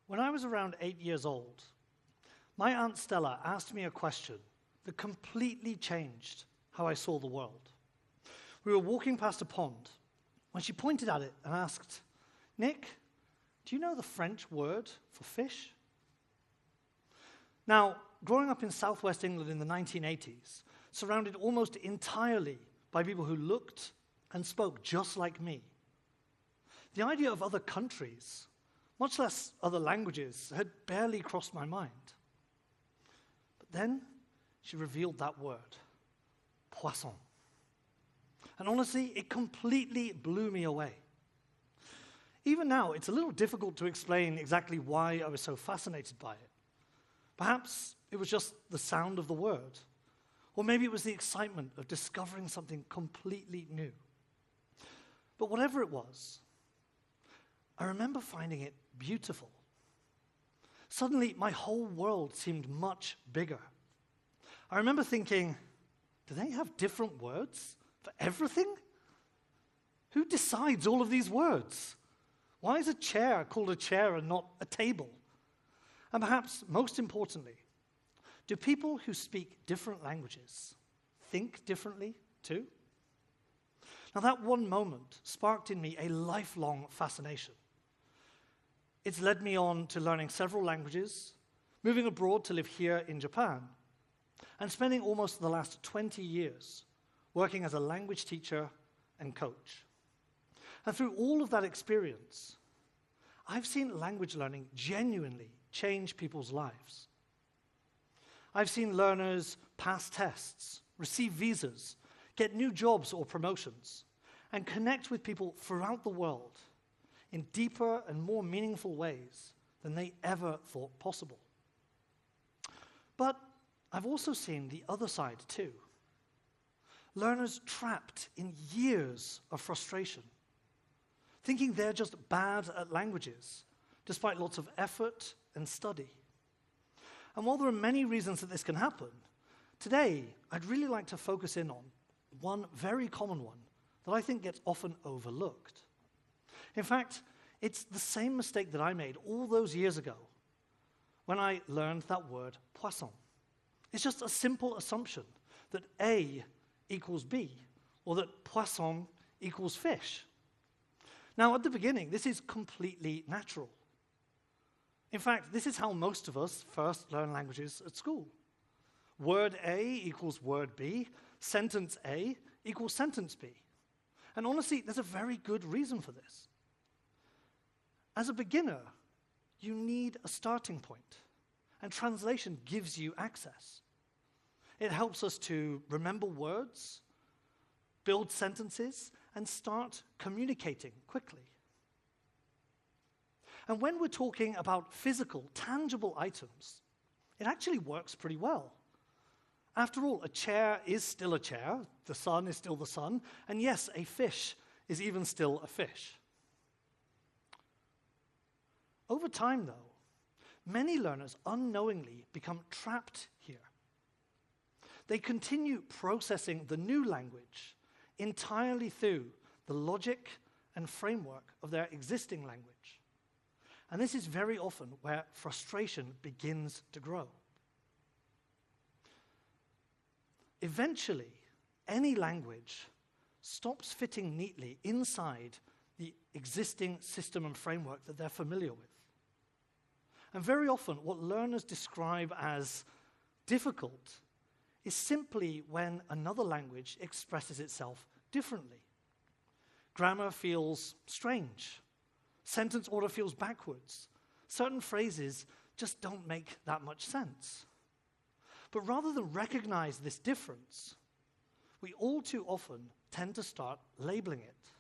When I was around 8 years old, my Aunt Stella asked me a question that completely changed how I saw the world. We were walking past a pond when she pointed at it and asked, "Nick, do you know the French word for fish?" Now, growing up in southwest England in the 1980s, surrounded almost entirely by people who looked and spoke just like me, the idea of other countries, much less other languages, had barely crossed my mind. But then she revealed that word, poisson. And honestly, it completely blew me away. Even now, it's a little difficult to explain exactly why I was so fascinated by it. Perhaps it was just the sound of the word, or maybe it was the excitement of discovering something completely new. But whatever it was, I remember finding it beautiful. Suddenly, my whole world seemed much bigger. I remember thinking, do they have different words for everything? Who decides all of these words? Why is a chair called a chair and not a table? And perhaps most importantly, do people who speak different languages think differently too? Now that one moment sparked in me a lifelong fascination. It's led me on to learning several languages, moving abroad to live here in Japan, and spending almost the last 20 years working as a language teacher and coach. And through all of that experience, I've seen language learning genuinely change people's lives. I've seen learners pass tests, receive visas, get new jobs or promotions, and connect with people throughout the world in deeper and more meaningful ways than they ever thought possible. But I've also seen the other side too. Learners trapped in years of frustration, thinking they're just bad at languages, despite lots of effort and study. And while there are many reasons that this can happen, today I'd really like to focus in on one very common one that I think gets often overlooked. In fact, it's the same mistake that I made all those years ago when I learned that word poisson. It's just a simple assumption that A equals B, or that poisson equals fish. Now, at the beginning, this is completely natural. In fact, this is how most of us first learn languages at school. Word A equals word B, sentence A equals sentence B. And honestly, there's a very good reason for this. As a beginner, you need a starting point, and translation gives you access. It helps us to remember words, build sentences, and start communicating quickly. And when we're talking about physical, tangible items, it actually works pretty well. After all, a chair is still a chair, the sun is still the sun, and yes, a fish is even still a fish. Over time, though, many learners unknowingly become trapped here. They continue processing the new language entirely through the logic and framework of their existing language. And this is very often where frustration begins to grow. Eventually, any language stops fitting neatly inside the existing system and framework that they're familiar with. And very often, what learners describe as difficult is simply when another language expresses itself differently. Grammar feels strange. Sentence order feels backwards. Certain phrases just don't make that much sense. But rather than recognize this difference, we all too often tend to start labeling it.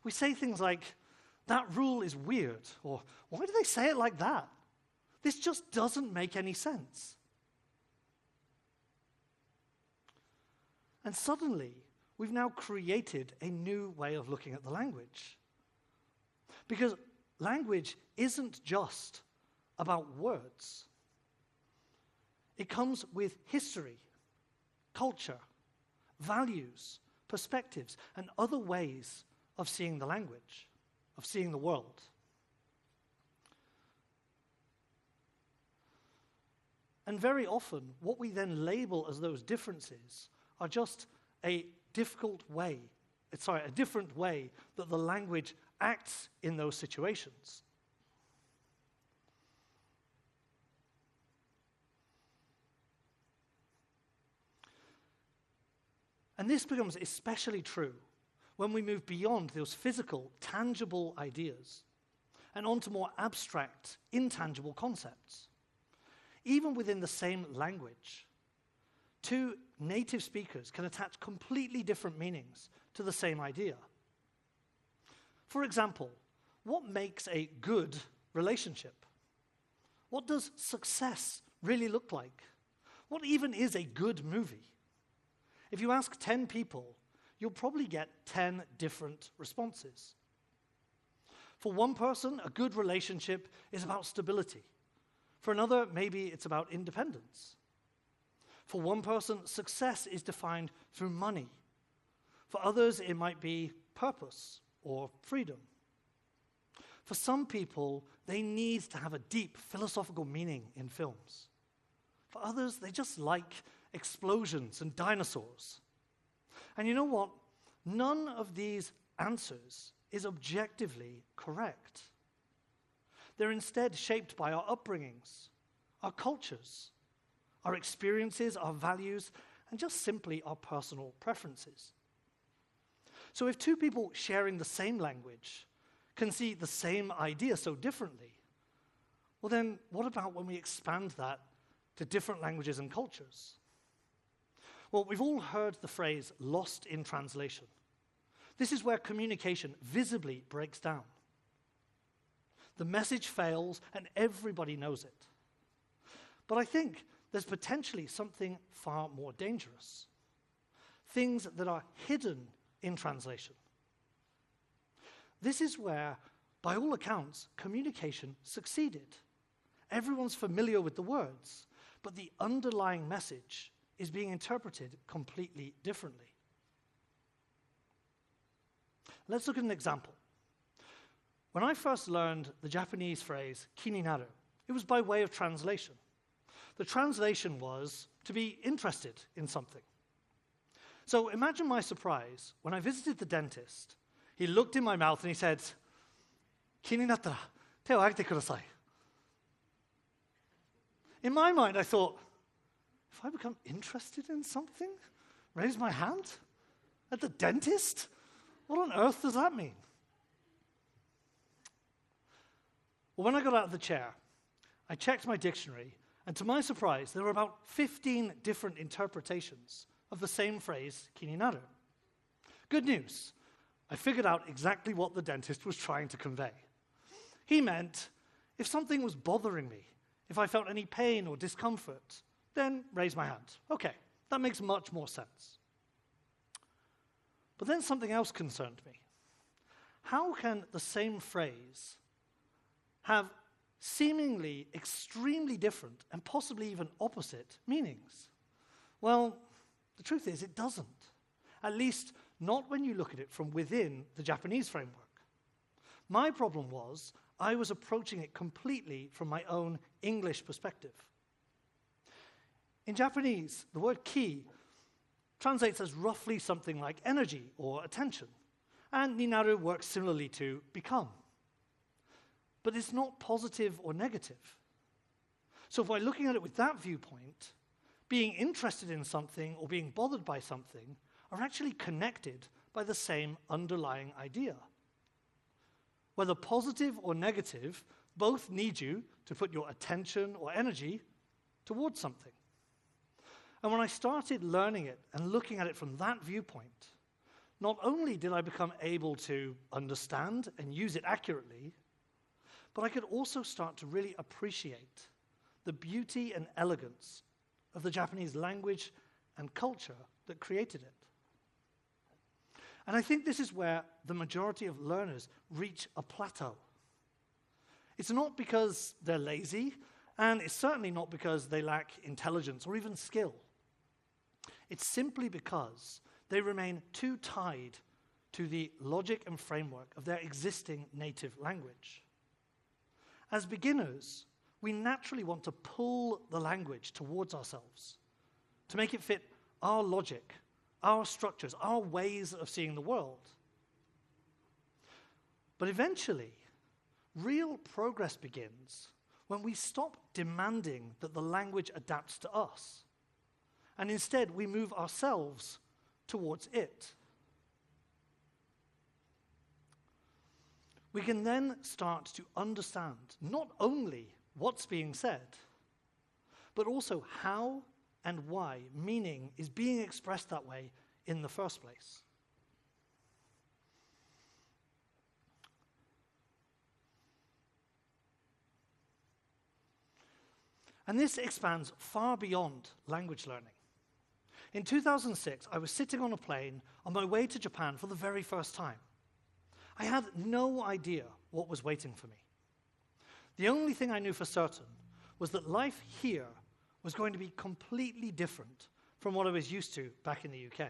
We say things like, "That rule is weird," or "Why do they say it like that? This just doesn't make any sense." And suddenly, we've now created a new way of looking at the language. Because language isn't just about words. It comes with history, culture, values, perspectives, and other ways of seeing the language, of seeing the world. And very often, what we then label as those differences are just a different way that the language acts in those situations. And this becomes especially true when we move beyond those physical, tangible ideas and onto more abstract, intangible concepts. Even within the same language, two native speakers can attach completely different meanings to the same idea. For example, what makes a good relationship? What does success really look like? What even is a good movie? If you ask 10 people, you'll probably get 10 different responses. For one person, a good relationship is about stability. For another, maybe it's about independence. For one person, success is defined through money. For others, it might be purpose or freedom. For some people, they need to have a deep philosophical meaning in films. For others, they just like explosions and dinosaurs. And you know what? None of these answers is objectively correct. They're instead shaped by our upbringings, our cultures, our experiences, our values, and just simply our personal preferences. So if two people sharing the same language can see the same idea so differently, well then, what about when we expand that to different languages and cultures? Well, we've all heard the phrase lost in translation. This is where communication visibly breaks down. The message fails and everybody knows it. But I think there's potentially something far more dangerous. Things that are hidden in translation. This is where, by all accounts, communication succeeded. Everyone's familiar with the words, but the underlying message is being interpreted completely differently. Let's look at an example. When I first learned the Japanese phrase kininaru, it was by way of translation. The translation was to be interested in something. So imagine my surprise when I visited the dentist. He looked in my mouth and he said, "Kininattara, te o agite kudasai." In my mind, I thought, if I become interested in something, raise my hand at the dentist? What on earth does that mean? Well, when I got out of the chair, I checked my dictionary, and to my surprise, there were about 15 different interpretations of the same phrase, kininaru. Good news. I figured out exactly what the dentist was trying to convey. He meant, if something was bothering me, if I felt any pain or discomfort, then raise my hand. Okay, that makes much more sense. But then something else concerned me. How can the same phrase have seemingly extremely different and possibly even opposite meanings? Well, the truth is it doesn't. At least not when you look at it from within the Japanese framework. My problem was I was approaching it completely from my own English perspective. In Japanese, the word ki translates as roughly something like energy or attention, and ninaru works similarly to become. But it's not positive or negative. So if we're looking at it with that viewpoint, being interested in something or being bothered by something are actually connected by the same underlying idea. Whether positive or negative, both need you to put your attention or energy towards something. And when I started learning it and looking at it from that viewpoint, not only did I become able to understand and use it accurately, but I could also start to really appreciate the beauty and elegance of the Japanese language and culture that created it. And I think this is where the majority of learners reach a plateau. It's not because they're lazy, and it's certainly not because they lack intelligence or even skill. It's simply because they remain too tied to the logic and framework of their existing native language. As beginners, we naturally want to pull the language towards ourselves, to make it fit our logic, our structures, our ways of seeing the world. But eventually, real progress begins when we stop demanding that the language adapts to us, and instead we move ourselves towards it. We can then start to understand not only what's being said, but also how and why meaning is being expressed that way in the first place. And this expands far beyond language learning. In 2006, I was sitting on a plane on my way to Japan for the very first time. I had no idea what was waiting for me. The only thing I knew for certain was that life here was going to be completely different from what I was used to back in the UK.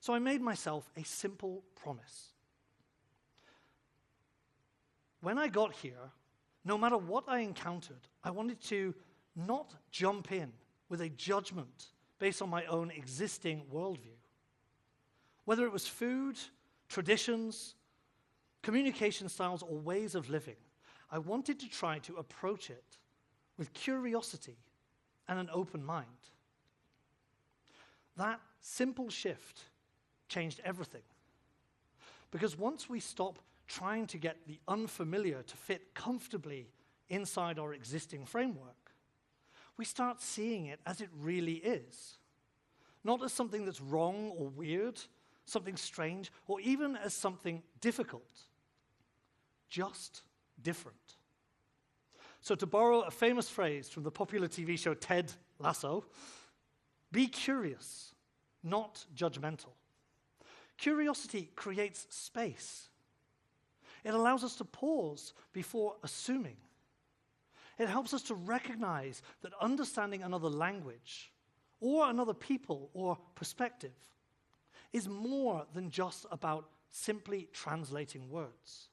So I made myself a simple promise. When I got here, no matter what I encountered, I wanted to not jump in with a judgment based on my own existing worldview. Whether it was food, traditions, communication styles, or ways of living, I wanted to try to approach it with curiosity and an open mind. That simple shift changed everything. Because once we stop trying to get the unfamiliar to fit comfortably inside our existing framework, we start seeing it as it really is. Not as something that's wrong or weird, something strange, or even as something difficult. Just different. So to borrow a famous phrase from the popular TV show Ted Lasso, be curious, not judgmental. Curiosity creates space. It allows us to pause before assuming. It helps us to recognize that understanding another language, or another people or perspective, is more than just about simply translating words.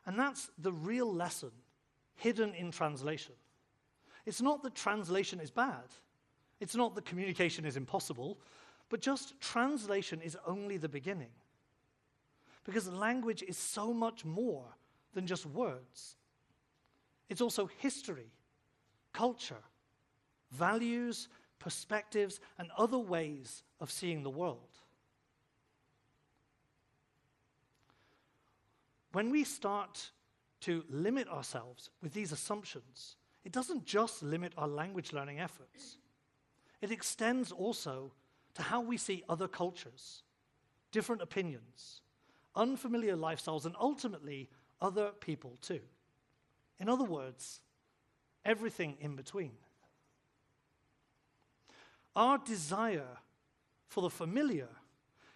And that's the real lesson hidden in translation. It's not that translation is bad. It's not that communication is impossible, but just translation is only the beginning. Because language is so much more than just words. It's also history, culture, values, perspectives, and other ways of seeing the world. When we start to limit ourselves with these assumptions, it doesn't just limit our language learning efforts. It extends also to how we see other cultures, different opinions, unfamiliar lifestyles, and ultimately other people too. In other words, everything in between. Our desire for the familiar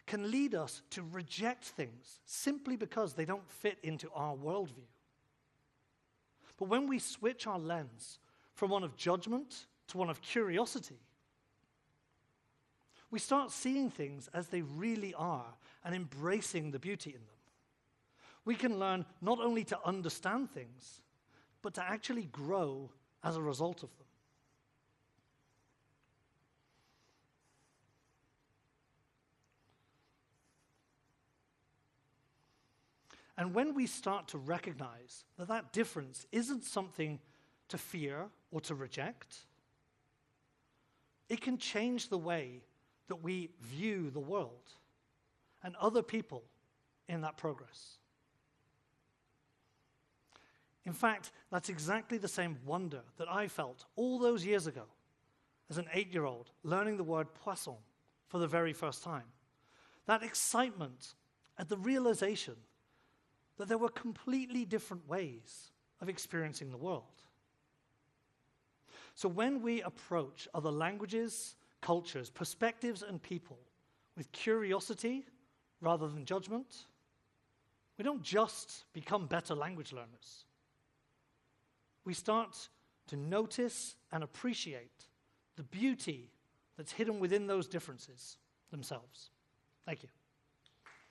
can lead us to reject things simply because they don't fit into our worldview. But when we switch our lens from one of judgment to one of curiosity, we start seeing things as they really are and embracing the beauty in them. We can learn not only to understand things, but to actually grow as a result of them. And when we start to recognize that that difference isn't something to fear or to reject, it can change the way that we view the world and other people in that progress. In fact, that's exactly the same wonder that I felt all those years ago as an 8-year-old learning the word poisson for the very first time. That excitement at the realization that there were completely different ways of experiencing the world. So when we approach other languages, cultures, perspectives, and people with curiosity rather than judgment, we don't just become better language learners. We start to notice and appreciate the beauty that's hidden within those differences themselves. Thank you.